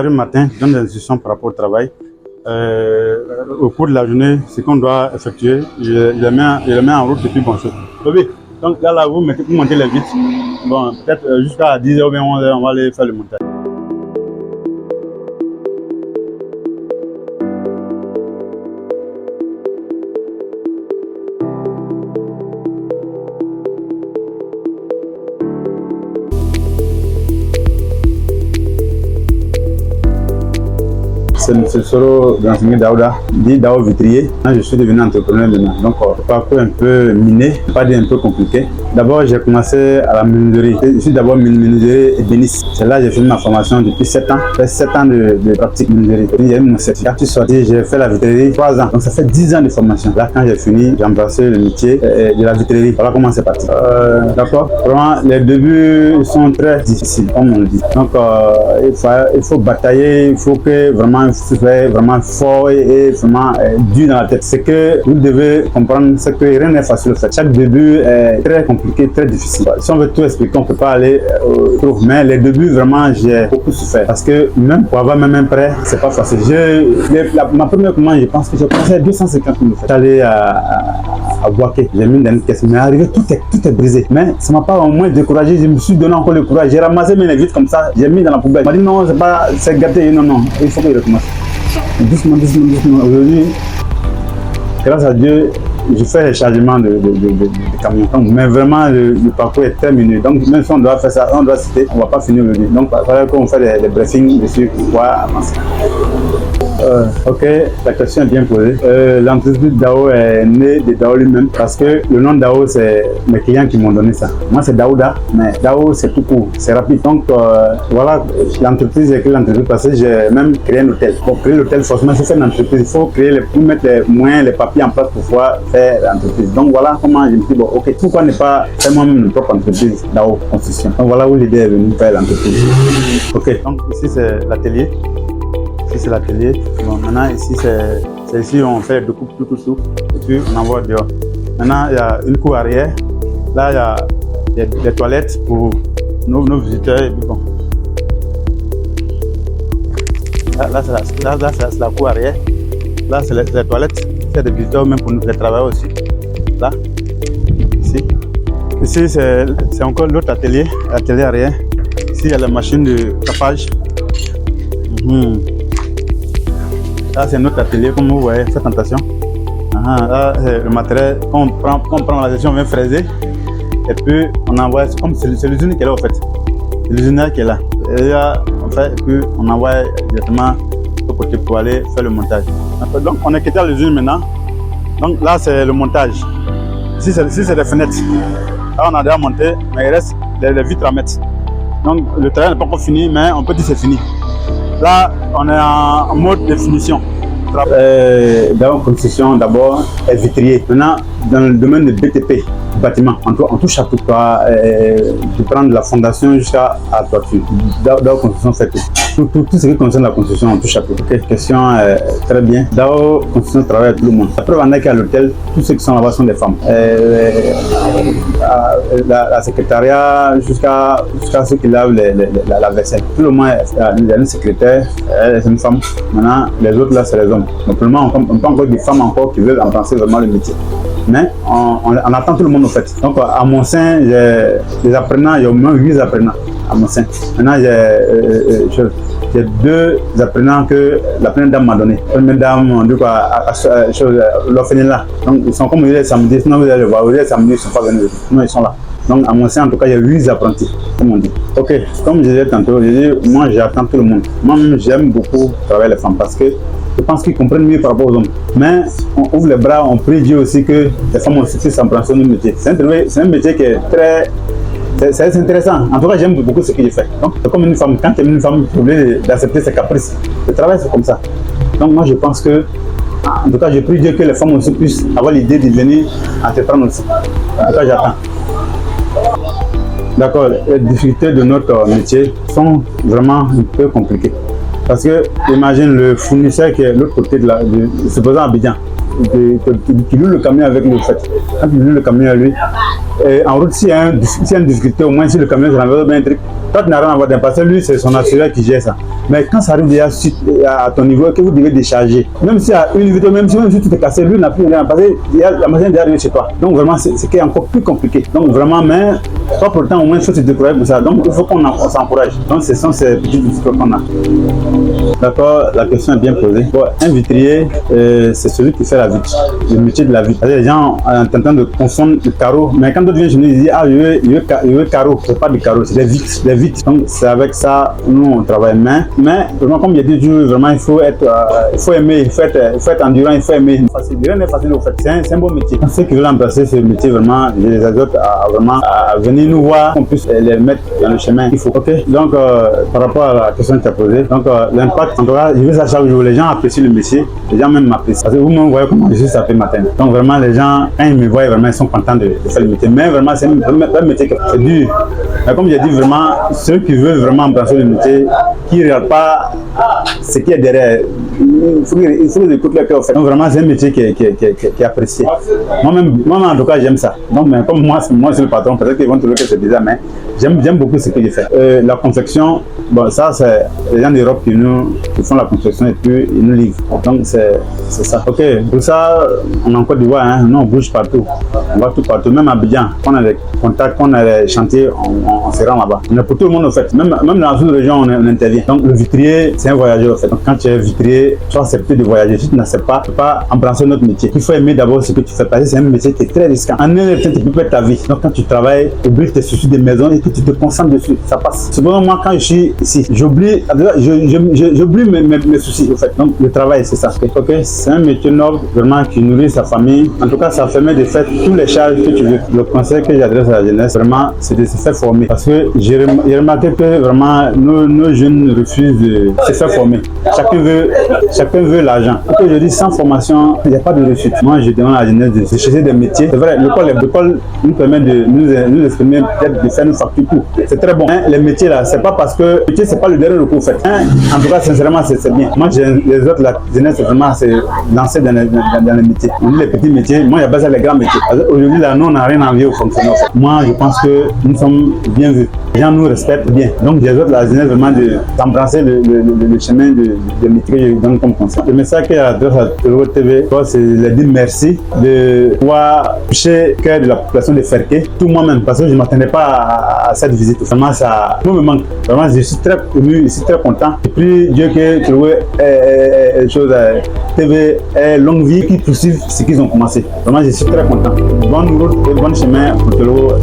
Le matin, je donne des instructions par rapport au travail. Au cours de la journée, ce qu'on doit effectuer, je le mets en route depuis bon chose. Donc là, vous montez les vitres. Bon, peut-être jusqu'à 10h ou bien 11h, on va aller faire le montage. C'est M. Soro d'enseigner Daouda, dit Dao Vitrier. Je suis devenu entrepreneur maintenant. Donc, parcours un peu miné, pas dire un peu compliqué. D'abord, j'ai commencé à la menuiserie. Je suis d'abord menuisier ébéniste. C'est là que j'ai fait ma formation depuis 7 ans. J'ai fait 7 ans de pratique menuiserie. J'ai eu mon certificat. Je suis sorti, j'ai fait la vitrerie 3 ans. Donc, ça fait 10 ans de formation. Là, quand j'ai fini, j'ai embrassé le métier de la vitrerie. Voilà comment c'est parti. D'accord. Vraiment, les débuts sont très difficiles, comme on le dit. Donc, il faut batailler, il faut que vraiment c'est vraiment fort et vraiment dur dans la tête. C'est que vous devez comprendre, c'est que rien n'est facile. Chaque début est très compliqué, très difficile. Si on veut tout expliquer, on ne peut pas aller trop. Mais les débuts, vraiment, j'ai beaucoup souffert. Parce que même pour avoir même un prêt, c'est pas facile. Ma première commande, je pense que j'ai passé 250 000. Je suis allé à Boaké. J'ai mis une dernière caisse. Mais arrivé, tout est brisé. Mais ça ne m'a pas au moins découragé. Je me suis donné encore le courage. J'ai ramassé mes vitres comme ça. J'ai mis dans la poubelle. Il m'a dit non, c'est gâté. Non, il faut que je recommence. Doucement. Aujourd'hui, grâce à Dieu, je fais les chargements de camions. Donc, mais vraiment, le parcours est terminé. Donc, même si on doit faire ça, on doit citer, on ne va pas finir aujourd'hui. Donc, il faudrait qu'on fasse des briefings dessus pour pouvoir avancer. Ok, la question est bien posée. L'entreprise Dao est née de Dao lui-même parce que le nom Dao, c'est mes clients qui m'ont donné ça. Moi, c'est Daouda, mais Dao, c'est tout court, c'est rapide. Donc, voilà, l'entreprise, j'ai créé l'entreprise parce que j'ai même créé un hôtel. Pour créer l'hôtel, forcément, c'est une entreprise. Il faut mettre les moyens, les papiers en place pour pouvoir faire l'entreprise. Donc, voilà comment je me dis, bon, ok, pourquoi ne pas faire moi-même une propre entreprise Dao Construction. Donc, voilà où l'idée est venue faire l'entreprise. Ok, donc ici, c'est l'atelier. Ici c'est l'atelier. Bon, maintenant ici c'est ici où on fait de coupe tout et puis on envoie dehors. Maintenant il y a une cour arrière. Là il y a des toilettes pour nos visiteurs et puis bon. Là c'est la cour arrière. Là c'est les toilettes. C'est des visiteurs même pour les travailleurs aussi. Là, ici c'est encore l'autre atelier arrière. Ici il y a la machine de tapage. Là, c'est notre atelier, comme vous voyez, faites attention. Là, c'est le matériel qu'on prend la session, on vient fraiser. Et puis, on envoie, comme c'est l'usine qui est là, en fait. C'est l'usine qui est là. Et là, on fait, et puis, on envoie directement au côté pour aller faire le montage. Donc, on est quitté à l'usine maintenant. Donc, là, c'est le montage. Ici, c'est les fenêtres. Là, on a déjà monté, mais il reste les vitres à mettre. Donc, le travail n'est pas encore fini, mais on peut dire que c'est fini. Là, on est en mode de finition. Dans la construction, d'abord, est vitrier. Maintenant, dans le domaine de BTP, bâtiment, on touche à tout, de prendre de la fondation jusqu'à la toiture. Dans la construction, fait tout ce qui concerne la construction, on touche à tout. Okay. Question très bien. Dans la construction, travaille avec tout le monde. Après, on est qu'à l'hôtel, tous ceux qui sont là-bas sont des femmes. La secrétariat jusqu'à ceux qui lavent la vaisselle. Tout le monde est une secrétaire, c'est une femme. Maintenant, les autres là, c'est les hommes. Donc, on peut encore des femmes encore qui veulent embrasser vraiment le métier. Mais on attend tout le monde en fait. Donc à mon sein, j'ai des apprenants, il y a au moins 8 apprenants à mon sein. Maintenant, j'ai 2 apprenants que la première dame m'a donné. La première dame, on dit quoi, l'orphelinat là. Donc ils sont comme ils les samedis, sinon vous allez le voir, les samedis, ils ne sont pas venus. Non, ils sont là. Donc à mon sein, en tout cas, il y a 8 apprentis, comme on dit. Ok, comme je disais tantôt, moi j'attends tout le monde. Moi-même, j'aime beaucoup travailler les femmes parce que je pense qu'ils comprennent mieux par rapport aux hommes. Mais on ouvre les bras, on prie Dieu aussi que les femmes aussi s'embrassent dans le métier. C'est un métier qui est très... C'est intéressant. En tout cas, j'aime beaucoup ce que je fais. Donc, c'est comme une femme. Quand tu es une femme, tu es obligé d'accepter ses caprices. Le travail, c'est comme ça. Donc, moi, je pense que, en tout cas, je prie Dieu que les femmes aussi puissent avoir l'idée de venir entreprendre aussi. En tout cas, j'attends. D'accord, les difficultés de notre métier sont vraiment un peu compliquées. Parce que, imagine le fournisseur qui est de l'autre côté supposons Abidjan, qui loue le camion avec lui, en fait. Quand il loue le camion à lui, en route, s'il y a une difficulté, au moins si le camion se renverse bien un truc, toi tu n'as rien à voir d'un parce que lui c'est son assureur qui gère ça. Mais quand ça arrive déjà à ton niveau, que vous devez décharger, même si à une vidéo, même si tout est cassé, lui n'a plus rien parce que la machine est déjà arrivée chez toi. Donc vraiment, c'est encore plus compliqué. Donc vraiment, mais pas pour le temps, au moins il faut se décourager pour ça. Donc il faut qu'on s'encourage. Donc ce sont ces petites difficultés qu'on a. D'accord, la question est bien posée. Bon, un vitrier, c'est celui qui fait la vitre, le métier de la vitre. Les gens en tentant de confondre le carreau, mais quand d'autres viennent chez nous, ils disent ah je veux carreau, c'est pas du carreau, c'est des vitres, des vitres. Donc c'est avec ça nous on travaille. Mais vraiment comme il y a des jours, vraiment il faut aimer, il faut être endurant, il faut aimer. Rien n'est facile au fait. C'est un bon métier. Ceux qui veulent embrasser ce métier, vraiment, je les exhorte à venir nous voir, qu'on puisse les mettre dans le chemin qu'il faut. Ok. Donc par rapport à la question que tu as posée, donc l'impact, en tout cas, je veux ça chaque jour. Les gens apprécient le métier, les gens même m'apprécient. Parce que vous me voyez comment je suis ça fait matin. Donc vraiment les gens, quand ils me voient, vraiment ils sont contents de faire le métier. Mais vraiment c'est un métier qui est dur. Mais comme j'ai dit, vraiment, ceux qui veulent vraiment embrasser le métier, qui ne regardent pas ce qui est derrière, il faut qu'ils écoutent le cœur. Donc vraiment c'est un métier qui est apprécié. Moi-même en tout cas j'aime ça. Donc mais comme moi je suis le patron, peut-être qu'ils vont trouver que c'est bizarre, mais j'aime beaucoup ce que je fais. La confection, bon ça c'est les gens d'Europe qui font la confection et puis ils nous livrent. Donc c'est ça. Ok, pour ça on est en Côte d'Ivoire, hein, nous on bouge partout. On va tout partout, même à Abidjan, quand on a des contacts, quand on a des chantiers, on se rend là-bas. On est pour tout le monde en fait. Même dans la sous-région on intervient. Donc le vitrier c'est un voyageur en fait. Donc quand tu es vitrier, tu dois accepter de voyager. Si tu n'acceptes pas, tu ne peux pas embrasser notre métier. Il faut aimer d'abord ce que tu fais parce que c'est un métier qui est très risquant. En un instant, tu peux perdre ta vie. Donc quand tu travailles, oublie tes soucis de maison et que tu te concentres dessus. Ça passe. Cependant, moi quand je suis ici, j'oublie mes soucis en fait. Donc le travail c'est ça. Ok, c'est un métier noble vraiment qui nourrit sa famille. En tout cas, ça permet de faire tous les charges que tu veux. Le conseil que j'adresse à la jeunesse, vraiment, c'est de se faire former. Parce que j'ai remarqué que vraiment nos jeunes refusent de se faire former. Chacun veut l'argent. Ok, je dis sans formation, il n'y a pas de réussite. Moi, je demande à la jeunesse de chercher des métiers. C'est vrai, l'école nous permet de nous exprimer, peut-être de faire une facture tout. C'est très bon. Hein, les métiers là, c'est pas parce que le métier, c'est pas le dernier recours en fait. Hein, en tout cas, sincèrement, c'est bien. Moi, les autres, la jeunesse, vraiment, c'est lancer dans les métiers. On dit les petits métiers, moi, il y a pas ça les grands métiers. Aujourd'hui, là, nous, on n'a rien envie aux fonctionnaires. En fait. Moi, je pense que nous sommes bien vus. Les gens nous respectent bien. Donc, les autres, la jeunesse, vraiment, d'embrasser le chemin de métier que je donne comme conseil. Le message que j'adresse à Tologo TV, c'est de dire merci de pouvoir toucher le cœur de la population de Ferké, tout moi-même, parce que je ne m'attendais pas à cette visite. Vraiment, ça me manque. Vraiment, je suis très ému, je suis très content. Et puis, Dieu que Tologo TV est longue vie qui poursuivent ce qu'ils ont commencé. Vraiment, je suis très content. Bonne route et bon chemin pour Tologo.